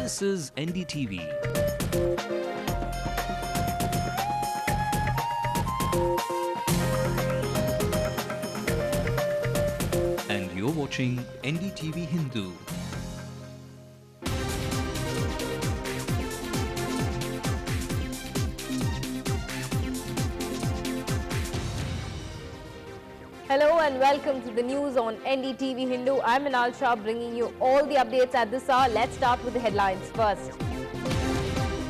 This is NDTV. And you're watching NDTV Hindu. Hello and welcome to the news on NDTV Hindu. I'm Minal Shah bringing you all the updates at this hour. Let's start with the headlines first.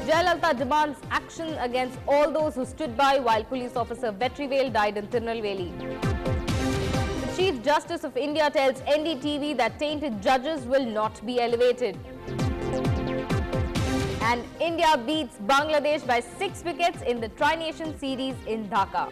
Jayalalitha demands action against all those who stood by while police officer Vetrivel died in Tirunelveli. The Chief Justice of India tells NDTV that tainted judges will not be elevated. And India beats Bangladesh by 6 wickets in the Tri-Nation Series in Dhaka.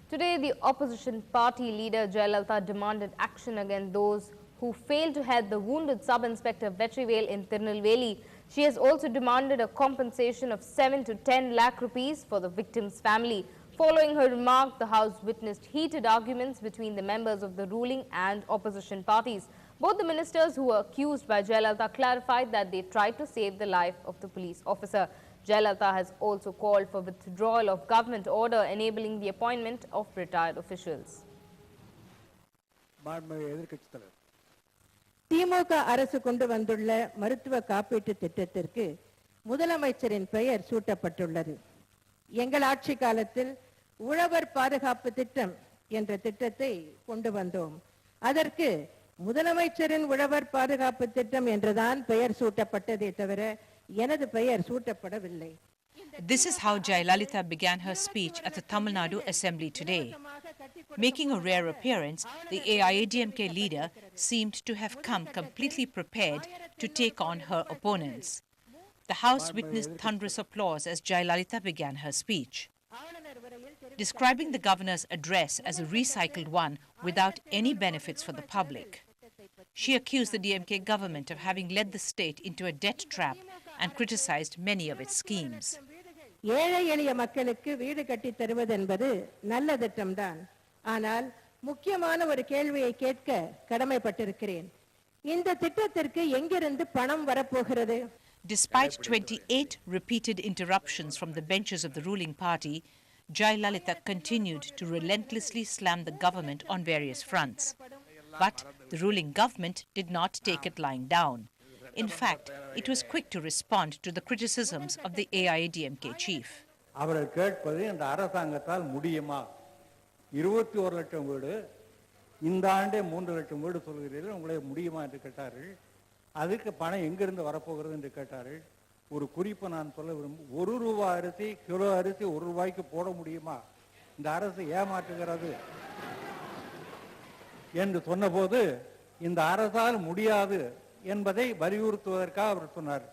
Today, the opposition party leader Jayalalitha demanded action against those who failed to help the wounded sub-inspector Vetrivel in Tirunelveli. She has also demanded a compensation of 7 to 10 lakh rupees for the victim's family. Following her remark, the House witnessed heated arguments between the members of the ruling and opposition parties. Both the ministers who were accused by Jayalalitha clarified that they tried to save the life of the police officer. Jayalalitha has also called for withdrawal of government order enabling the appointment of retired officials. திமுக அரசு கொண்டு வந்துள்ள மருத்துவ காப்பீட்டு திட்டத்திற்கு முதலமைச்சரின் பெயர் சூட்டப்பட்டுள்ளது. எங்கள் ஆட்சி காலத்தில் உழவர் பாதுகாப்பு திட்டம் என்ற திட்டத்தை கொண்டு வந்தோம். அதற்கு முதலமைச்சரின் உழவர் பாதுகாப்பு திட்டம் என்றுதான் பெயர் சூட்டப்பட்டதே தவிர எனது பெயர் சூட்டப்படவில்லை. This is how Jayalalitha began her speech at the Tamil Nadu Assembly today. Making a rare appearance, the AIADMK leader seemed to have come completely prepared to take on her opponents. The House witnessed thunderous applause as Jayalalitha began her speech. Describing the governor's address as a recycled one without any benefits for the public. She accused the DMK government of having led the state into a debt trap and criticized many of its schemes. ஏழை எளிய மக்களுக்கு வீடு கட்டி தருவது என்பது நல்ல திட்டம்தான். ஆனால் முக்கியமான ஒரு கேள்வியை கேட்க கடமைப்பட்டிருக்கிறேன். இந்த திட்டத்திற்கு எங்கிருந்து பணம் வரப்போகிறது? Despite 28 repeated interruptions from the benches of the ruling party, Jayalalitha continued to relentlessly slam the government on various fronts. But the ruling government did not take it lying down. In fact, it was quick to respond to the criticisms of the AIADMK chief. அவர்கள் கேட்பது இந்த அரசாங்கத்தால் முடியுமா? 21 லட்சம் வீடு இந்த ஆண்டே 3 லட்சம் வீடு சொல்கிறீர்கள், உங்களை முடியுமா என்று கேட்டார்கள். அதுக்கு பணம் எங்கிருந்து வரப்போகிறது என்று கேட்டார்கள். ஒரு குறிப்பு நான் சொல்ல விரும்பும், 1 ரூபாய் அரிசி கிலோ அரிசி 1 ரூபாய்க்கு போட முடியுமா? இந்த அரசு ஏமாற்றுகிறது என்று சொன்னபோது இந்த அரசால் முடியாது என்பதை வலியுறுத்துவதற்காக அவர் சொன்னார்.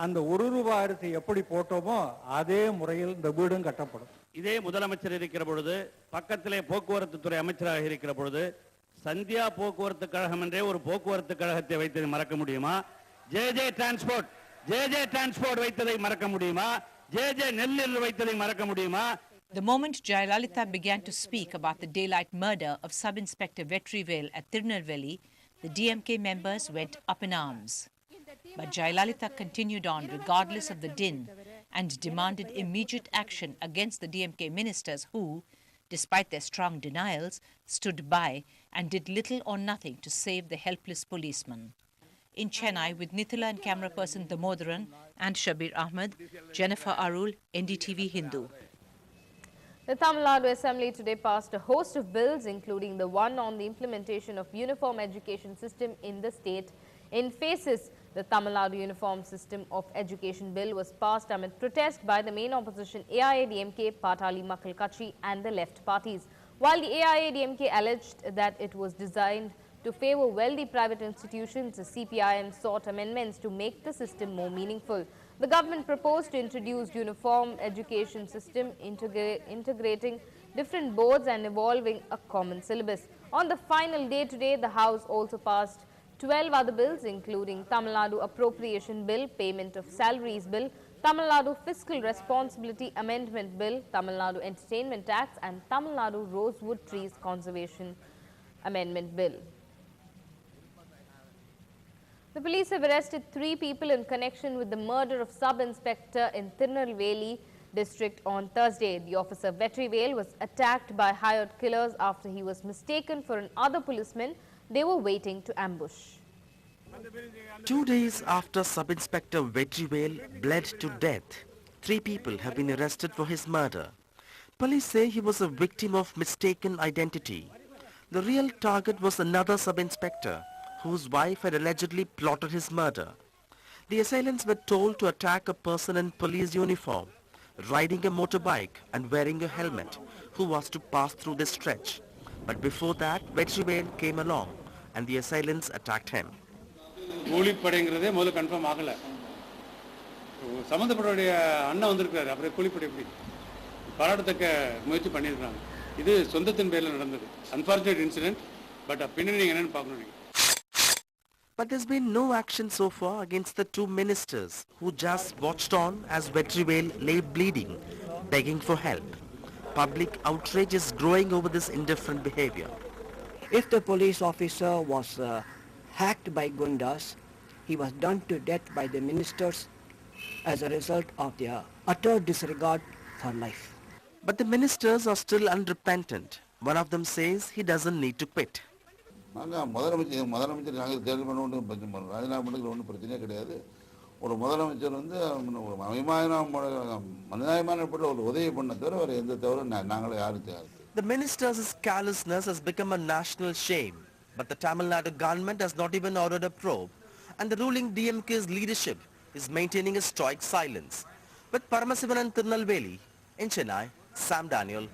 அந்த 1 ரூபாய் அரிசி எப்படி போட்டோமோ அதே முறையில் இந்த வீடும் கட்டப்படும். இதே முதலமைச்சர் இருக்கிற பொழுது, பக்கத்திலே போக்குவரத்து துறை அமைச்சராக இருக்கிற பொழுது, சந்தியா போக்குவரத்து கழகம் என்றே ஒரு போக்குவரத்து கழகத்தை வைத்ததை மறக்க முடியுமா? ஜே டிரான்ஸ்போர்ட் வைத்ததை மறக்க முடியுமா? ஜே நெல்லில் வைத்ததை மறக்க முடியுமா? The moment Jayalalitha began to speak about the daylight murder of Sub-Inspector Vetrivel at Tirunelveli, the DMK members went up in arms. But Jayalalitha continued on regardless of the din and demanded immediate action against the DMK ministers who, despite their strong denials, stood by and did little or nothing to save the helpless policeman. In Chennai, with Nithila and camera person Damodaran and Shabir Ahmed, Jennifer Arul, NDTV Hindu. The Tamil Nadu Assembly today passed a host of bills, including the one on the implementation of uniform education system in the state in phases. The Tamil Nadu Uniform System of Education Bill was passed amid protest by the main opposition AIADMK, Patali Makkal Katchi and the left parties. While the AIADMK alleged that it was designed to favor wealthy private institutions, the CPIM sought amendments to make the system more meaningful. The government proposed to introduce uniform education system integrating different boards and evolving a common syllabus. On the final day today, the House also passed 12 other bills, including Tamil Nadu Appropriation Bill, Payment of Salaries Bill, Tamil Nadu Fiscal Responsibility Amendment Bill, Tamil Nadu Entertainment Tax and Tamil Nadu Rosewood Trees Conservation Amendment Bill. The police have arrested 3 people in connection with the murder of sub-inspector in Tirunelveli district on Thursday. The officer Vetrivel was attacked by hired killers after he was mistaken for another policeman they were waiting to ambush. 2 days after Sub-Inspector Vetrivel bled to death, 3 people have been arrested for his murder. Police say he was a victim of mistaken identity. The real target was another sub-inspector whose wife had allegedly plotted his murder. The assailants were told to attack a person in police uniform, riding a motorbike and wearing a helmet, who was to pass through this stretch. But before that, Vetrivel came along and the assailants attacked him. கூலிப்படைங்கிறதே முதல்ல confirm ஆகலை. சம்மந்தப்பட்டவருடைய அண்ணன் வந்திருக்காரு, அப்புறம் கூலிப்படை எப்படி பாராட்டத்தக்க முயற்சி பண்ணியிருக்காங்க. இது சொந்தத்தின் பேரில் நடந்தது. அன்ஃபார்ச்சுனேட் இன்சிடென்ட், பட் பின்னணி என்னன்னு பார்க்கணும் நீங்கள். But there's been no action so far against the 2 ministers who just watched on as Vetrivel lay bleeding, begging for help. Public outrage is growing over this indifferent behavior. If the police officer was hacked by gundas, he was done to death by the ministers as a result of their utter disregard for life. But the ministers are still unrepentant. One of them says he doesn't need to quit. முதலமைச்சர் நாங்கள் தேர்தல் பண்ண ஒன்றும் ராஜினாமா பண்ணுறது ஒன்றும் பிரச்சனையே கிடையாது. ஒரு முதலமைச்சர் வந்து மனிதாயமான ஒரு உதவி பண்ண தவிர வேறு எந்த தவிர நாங்களே யாரும் தேவை. The ministers' carelessness has become a national shame. But the Tamil Nadu government has not even ordered a probe, and the ruling DMK's leadership is maintaining a stoic silence. With Paramasivan and Tirunelveli, in Chennai, Sam Daniel,